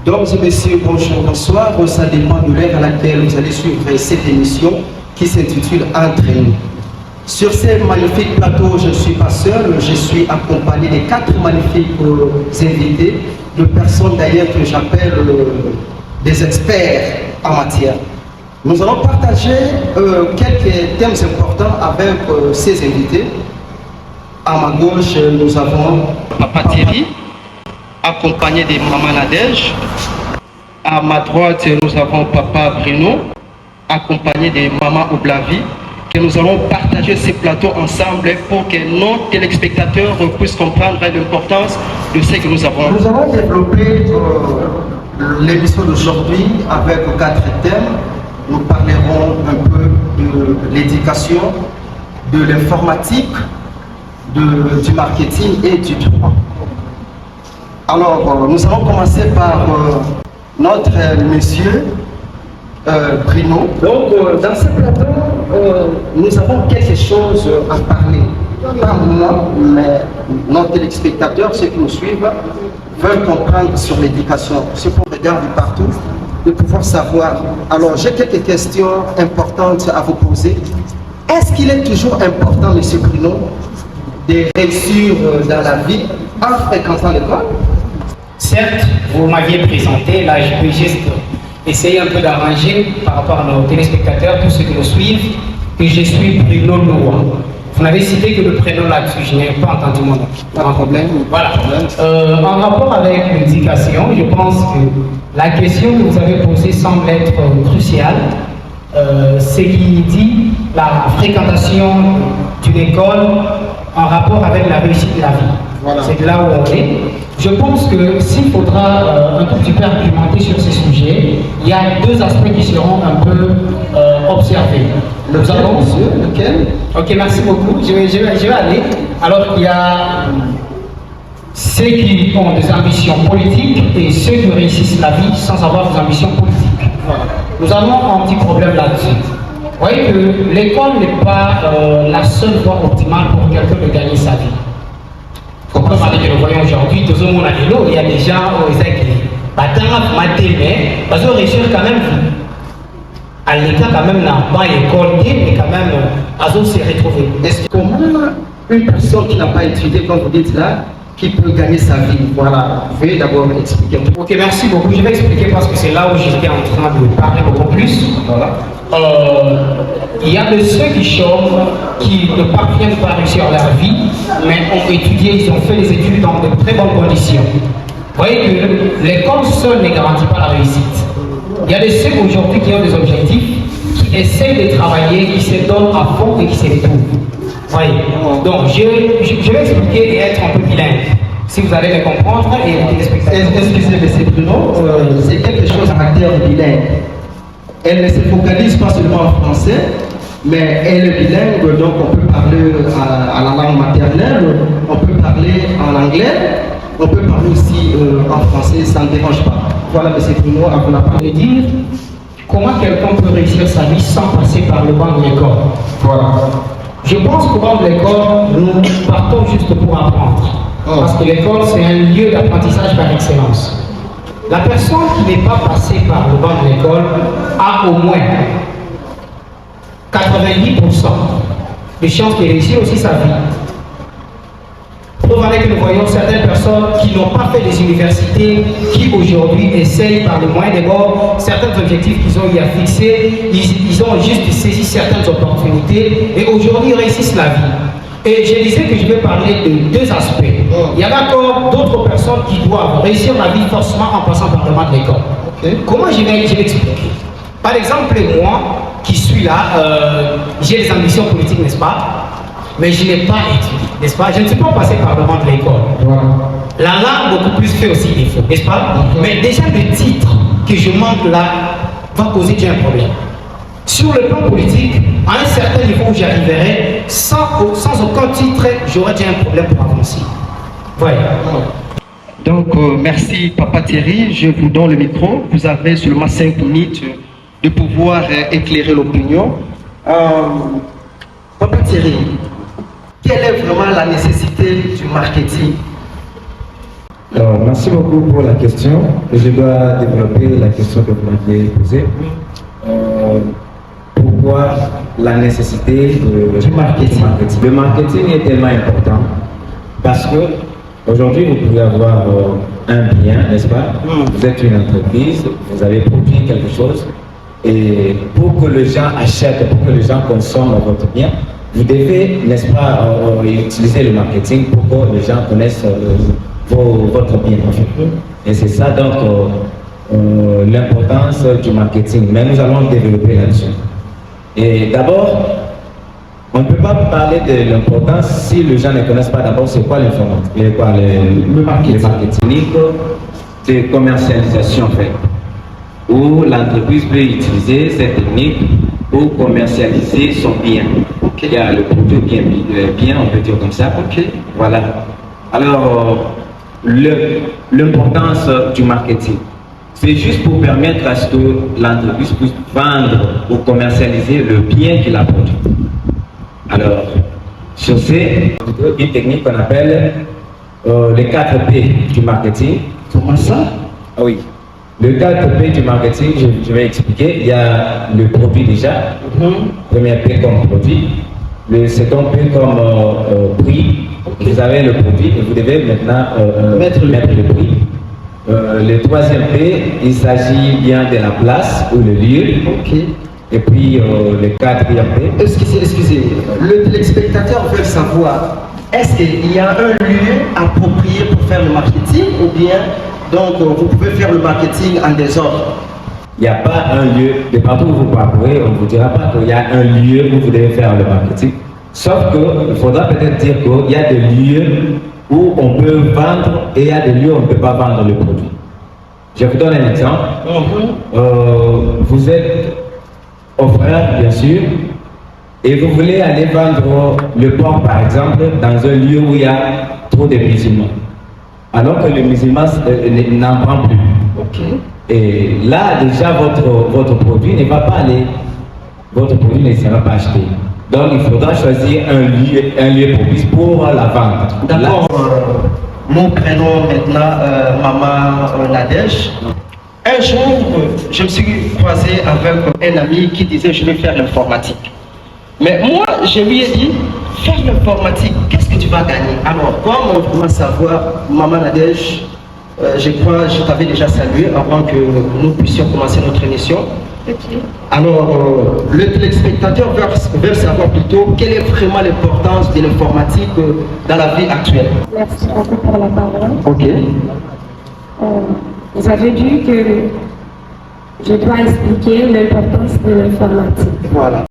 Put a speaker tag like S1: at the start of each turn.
S1: Donc, messieurs, bonjour, bonsoir. Ça dépend de l'heure à laquelle vous allez suivre cette émission qui s'intitule Entre nous. Sur ces magnifiques plateaux, je ne suis pas seul, je suis accompagné de 4 magnifiques invités, de personnes d'ailleurs que j'appelle des experts en matière. Nous allons partager quelques thèmes importants avec ces invités. À ma gauche, nous avons Papa Thierry, accompagné de Maman Nadège. À ma droite, nous avons Papa Bruno, accompagné de Maman Oblavi. Que nous allons partager ces plateaux ensemble pour que nos téléspectateurs puissent comprendre l'importance de ce que nous avons. Nous allons développer l'émission d'aujourd'hui avec 4 thèmes. Nous parlerons un peu de l'éducation, de l'informatique, du marketing et du droit. Alors, nous allons commencer par notre monsieur Bruno. Donc, dans ce plateau, nous avons quelque chose à parler. Pas moi, mais nos téléspectateurs, ceux qui nous suivent, veulent comprendre sur l'éducation. Ce qu'on regarde partout, de pouvoir savoir. Alors, j'ai quelques questions importantes à vous poser. Est-ce qu'il est toujours important, monsieur Bruno, de réussir dans la vie en fréquentant l'école?
S2: Certes, vous m'aviez présenté, là je peux juste essayer un peu d'arranger par rapport à nos téléspectateurs, tous ceux qui nous suivent, que je suis Bruno Noah. Vous n'avez cité que le prénom là-dessus, je n'ai pas entendu mon nom.
S1: Pas de problème.
S2: Voilà. En rapport avec l'éducation, je pense que la question que vous avez posée semble être cruciale. Ce qui dit la fréquentation d'une école en rapport avec la réussite de la vie. Voilà. C'est là où on est. Je pense que s'il faudra un tout petit peu argumenter sur ce sujet, il y a 2 aspects qui seront un peu observés.
S1: Nous allons, monsieur, lequel?
S2: Ok, merci beaucoup. Je vais aller. Alors, il y a ceux qui ont des ambitions politiques et ceux qui réussissent la vie sans avoir des ambitions politiques. Voilà. Nous avons un petit problème là-dessus. Vous voyez que l'école n'est pas la seule voie optimale pour quelqu'un de gagner sa vie. Comme nous voyons aujourd'hui, tout le monde a dit, il y a des gens qui ont dit, mais ils ont réussi quand même. À l'état, quand même, dans l'école, mais quand même, ils ont se retrouvé.
S1: Est-ce que comment une personne qui n'a pas étudié, comme vous dites là, qui peut gagner sa vie? Voilà, vous pouvez d'abord expliquer.
S2: Ok, merci beaucoup. Je vais expliquer parce que c'est là où j'étais en train de parler beaucoup plus.
S1: Voilà.
S2: Il y a de ceux qui chôment, qui ne parviennent pas à réussir leur vie, mais ont étudié, ils ont fait les études dans de très bonnes conditions. Vous voyez que l'école seule ne garantit pas la réussite. Il y a de ceux aujourd'hui qui ont des objectifs, qui essaient de travailler, qui se donnent à fond et qui se retrouvent. Voyez. Donc, je vais expliquer et être un peu bilingue. Si vous allez le comprendre et les téléspectateurs.
S1: Excusez-moi, M. Bruno, c'est quelque chose à caractère bilingue. Elle ne se focalise pas seulement en français, mais elle est bilingue, donc on peut parler à la langue maternelle, on peut parler en anglais, on peut parler aussi en français, ça ne dérange pas. Voilà, M. Bruno, à vous la parole.
S2: De dire comment quelqu'un peut réussir sa vie sans passer par le banc de l'école.
S1: Voilà.
S2: Je pense qu'au banc de l'école, nous partons juste pour apprendre. Parce que l'école, c'est un lieu d'apprentissage par excellence. La personne qui n'est pas passée par le banc de l'école a au moins 90% de chances de réussir aussi sa vie. Preuve avec que nous voyons certaines personnes qui n'ont pas fait des universités, qui aujourd'hui essayent par le moyen des bords certains objectifs qu'ils ont eu à fixer, ils ont juste saisi certaines opportunités et aujourd'hui ils réussissent la vie. Et je disais que je vais parler de 2 aspects. Il y a d'accord d'autres personnes qui doivent réussir la vie forcément en passant par le banc de l'école. Okay. Comment je vais expliquer? Par exemple, moi qui suis là, j'ai des ambitions politiques, n'est-ce pas? Mais je n'ai pas étudié, n'est-ce pas? Je ne suis pas passé par le banc de l'école. La langue beaucoup plus fait aussi défaut, n'est-ce pas? Mais déjà le titre que je manque là va causer déjà un problème. Sur le plan politique, à un certain niveau où j'arriverai, sans aucun titre, j'aurai déjà un problème pour avancer. Voilà.
S1: Donc, merci Papa Thierry, je vous donne le micro. Vous avez seulement 5 minutes de pouvoir éclairer l'opinion. Papa Thierry, quelle est vraiment la nécessité du marketing?
S3: Alors, Merci beaucoup pour la question. Je dois développer la question que vous m'aviez posée. Pourquoi la nécessité du marketing? Le marketing est tellement important parce que aujourd'hui vous pouvez avoir un bien, n'est-ce pas? Vous êtes une entreprise, vous avez produit quelque chose et pour que les gens achètent, pour que les gens consomment votre bien, vous devez, n'est-ce pas, utiliser le marketing pour que les gens connaissent votre bien. Et c'est ça donc l'importance du marketing. Mais nous allons développer là-dessus. Et d'abord, on ne peut pas parler de l'importance si les gens ne connaissent pas d'abord c'est quoi l'informatique, le marketing de commercialisation en fait, où l'entreprise peut utiliser cette technique pour commercialiser son bien. Il y a le produit bien, on peut dire comme ça. Voilà. Alors, l'importance du marketing, c'est juste pour permettre à ce que l'entreprise puisse vendre ou commercialiser le bien qu'il a produit. Alors, sur c'est une technique qu'on appelle les 4 P du marketing.
S1: Comment ça?
S3: Ah oui. Le 4 P du marketing, je vais expliquer. Il y a le produit déjà. Premier P comme produit. Le second P comme prix. Vous avez le produit et vous devez maintenant mettre le prix. Le troisième P, il s'agit bien de la place ou le lieu. Et puis le quatrième P.
S1: Excusez, le téléspectateur veut savoir, est-ce qu'il y a un lieu approprié pour faire le marketing ou bien donc vous pouvez faire le marketing en désordre?
S3: Il n'y a pas un lieu, de partout où vous parcourez, on ne vous dira pas qu'il y a un lieu où vous devez faire le marketing. Sauf qu'il faudra peut-être dire qu'il y a des lieux où on peut vendre et il y a des lieux où on ne peut pas vendre le produit. Je vous donne un exemple. Vous êtes offreur, bien sûr, et vous voulez aller vendre le porc, par exemple, dans un lieu où il y a trop de musulmans. Alors que le musulman n'en prend plus. Et là, déjà, votre produit ne va pas aller, votre produit ne sera pas acheté. Donc, il faudra choisir un lieu propice pour la vente.
S1: D'accord. Nous prenons maintenant Maman Nadège. Un jour, je me suis croisé avec un ami qui disait je vais faire l'informatique. Mais moi, je lui ai dit, faire l'informatique, qu'est-ce que tu vas gagner? Alors, comme on doit savoir, Maman Nadège, je crois que je t'avais déjà salué avant que nous puissions commencer notre émission. Alors, le téléspectateur veut savoir plutôt quelle est vraiment l'importance de l'informatique dans la vie actuelle.
S4: Merci beaucoup pour la parole. Vous avez dit que je dois expliquer l'importance de l'informatique.
S1: Voilà.